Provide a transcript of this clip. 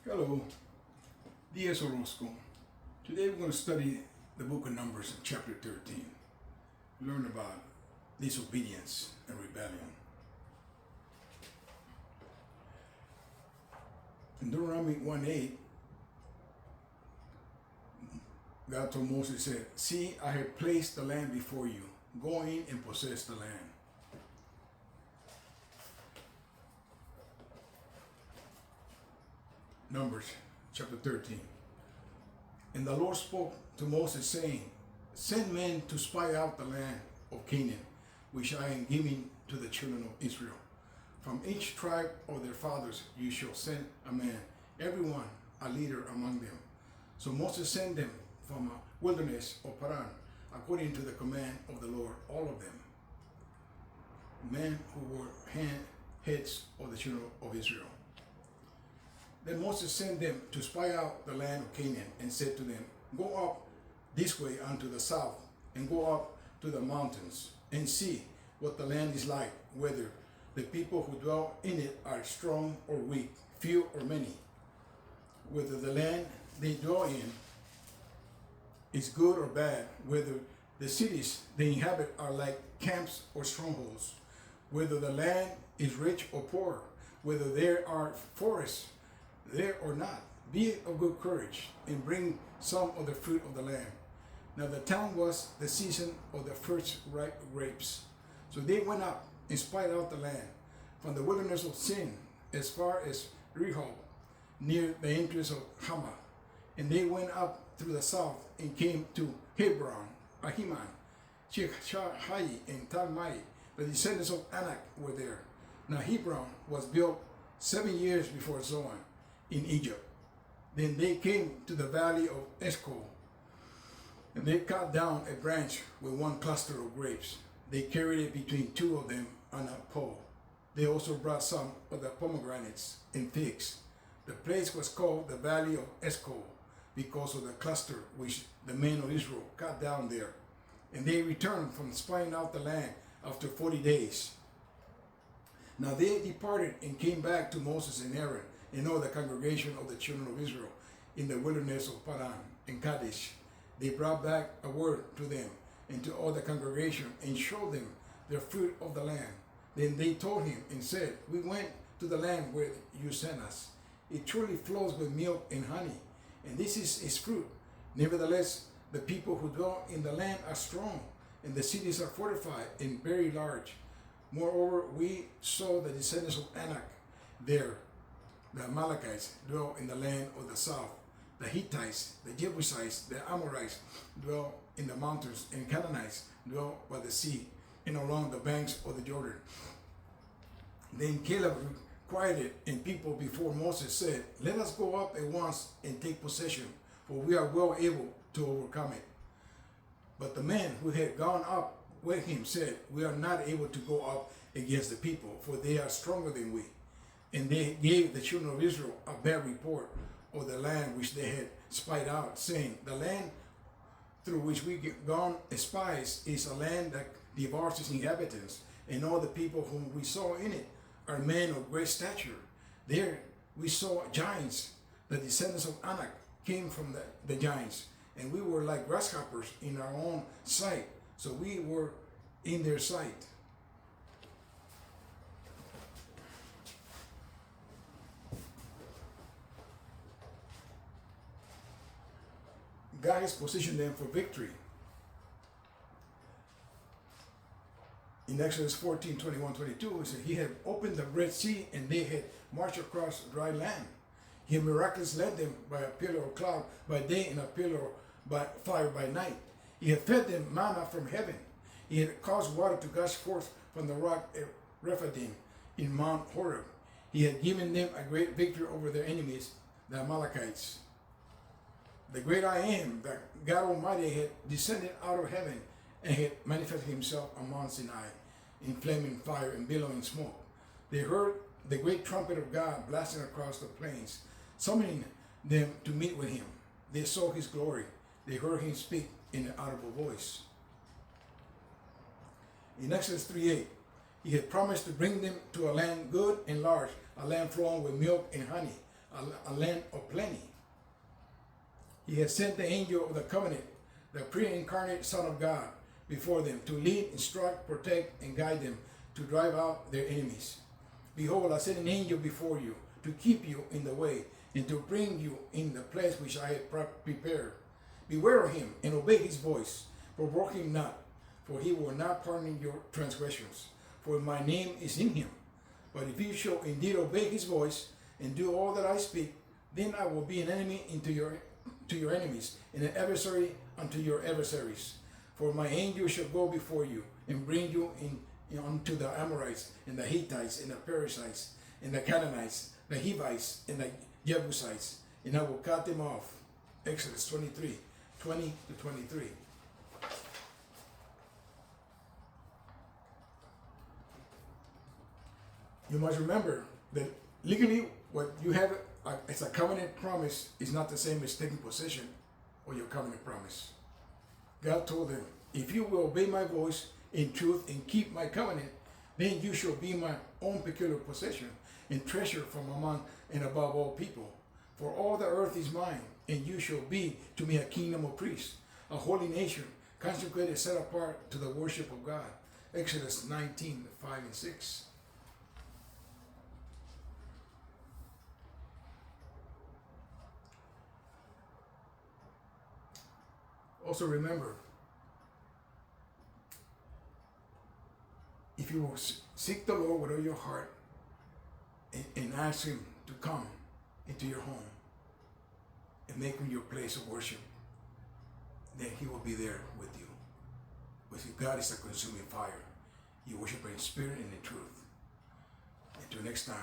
Hello, Diaz Orozco. Today we're going to study the book of Numbers in chapter 13. Learn about disobedience and rebellion. In Deuteronomy 1:8, God told Moses, said, "See, I have placed the land before you. Go in and possess the land." Numbers chapter 13. And the Lord spoke to Moses, saying, "Send men to spy out the land of Canaan, which I am giving to the children of Israel. From each tribe of their fathers you shall send a man, everyone a leader among them." So Moses sent them from a wilderness of Paran, according to the command of the Lord, all of them, men who were heads of the children of Israel. Then Moses sent them to spy out the land of Canaan, and said to them, "Go up this way unto the south, and go up to the mountains, and see what the land is like, whether the people who dwell in it are strong or weak, few or many, whether the land they dwell in is good or bad, whether the cities they inhabit are like camps or strongholds, whether the land is rich or poor, whether there are forests there or not. Be of good courage, and bring some of the fruit of the land." Now the time was the season of the first ripe grapes. So they went up and spied out the land, from the wilderness of Sin as far as Rehob, near the entrance of Hamath. And they went up through the south and came to Hebron, Ahiman, Shechai, and Talmai. The descendants of Anak were there. Now Hebron was built 7 years before Zoan in Egypt. Then they came to the valley of Eshcol, and they cut down a branch with one cluster of grapes. They carried it between two of them on a pole. They also brought some of the pomegranates and figs. The place was called the valley of Eshcol because of the cluster which the men of Israel cut down there. And they returned from spying out the land after 40 days. Now they departed and came back to Moses and Aaron and all the congregation of the children of Israel in the wilderness of Paran and Kadesh. They brought back a word to them and to all the congregation, and showed them the fruit of the land. Then they told him and said, "We went to the land where you sent us. It truly flows with milk and honey, and this is its fruit. Nevertheless, the people who dwell in the land are strong, and the cities are fortified and very large. Moreover, we saw the descendants of Anak there. The Amalekites dwell in the land of the south. The Hittites, the Jebusites, the Amorites dwell in the mountains, and Canaanites dwell by the sea and along the banks of the Jordan." Then Caleb quieted and people before Moses said, "Let us go up at once and take possession, for we are well able to overcome it." But the men who had gone up with him said, "We are not able to go up against the people, for they are stronger than we." And they gave the children of Israel a bad report of the land which they had spied out, saying, "The land through which we gone as spies is a land that devours its inhabitants, and all the people whom we saw in it are men of great stature. There we saw giants. The descendants of Anak came from the giants, and we were like grasshoppers in our own sight, so we were in their sight." God has positioned them for victory. In Exodus 14, 21, 22, it said, "He had opened the Red Sea, and they had marched across dry land. He miraculously led them by a pillar of cloud by day and a pillar of fire by night. He had fed them manna from heaven. He had caused water to gush forth from the rock at Rephidim in Mount Horeb. He had given them a great victory over their enemies, the Amalekites. The great I Am, the God Almighty, had descended out of heaven and had manifested himself on Mount Sinai in flaming fire and billowing smoke. They heard the great trumpet of God blasting across the plains, summoning them to meet with him. They saw his glory. They heard him speak in an audible voice." In Exodus 3:8, he had promised to bring them to a land good and large, a land flowing with milk and honey, a land of plenty. He has sent the angel of the covenant, the pre-incarnate Son of God, before them to lead, instruct, protect, and guide them to drive out their enemies. Behold, I send an angel before you to keep you in the way and to bring you in the place which I have prepared. Beware of him and obey his voice, provoke him not, for he will not pardon your transgressions, for my name is in him. But if you shall indeed obey his voice and do all that I speak, then I will be an enemy to your enemies, and an adversary unto your adversaries. For my angel shall go before you and bring you unto the Amorites and the Hittites and the Perizzites and the Canaanites, the Hivites and the Jebusites, and I will cut them off. Exodus 23, 20 to 23. You must remember that legally what you have as a covenant promise is not the same as taking possession of your covenant promise. God told them, if you will obey my voice in truth and keep my covenant, then you shall be my own peculiar possession and treasure from among and above all people. For all the earth is mine, and you shall be to me a kingdom of priests, a holy nation, consecrated, set apart to the worship of God. Exodus 19, 5 and 6. Also remember, if you will seek the Lord with all your heart and ask him to come into your home and make him your place of worship, then he will be there with you. Because God is a consuming fire. You worship in spirit and in truth. Until next time.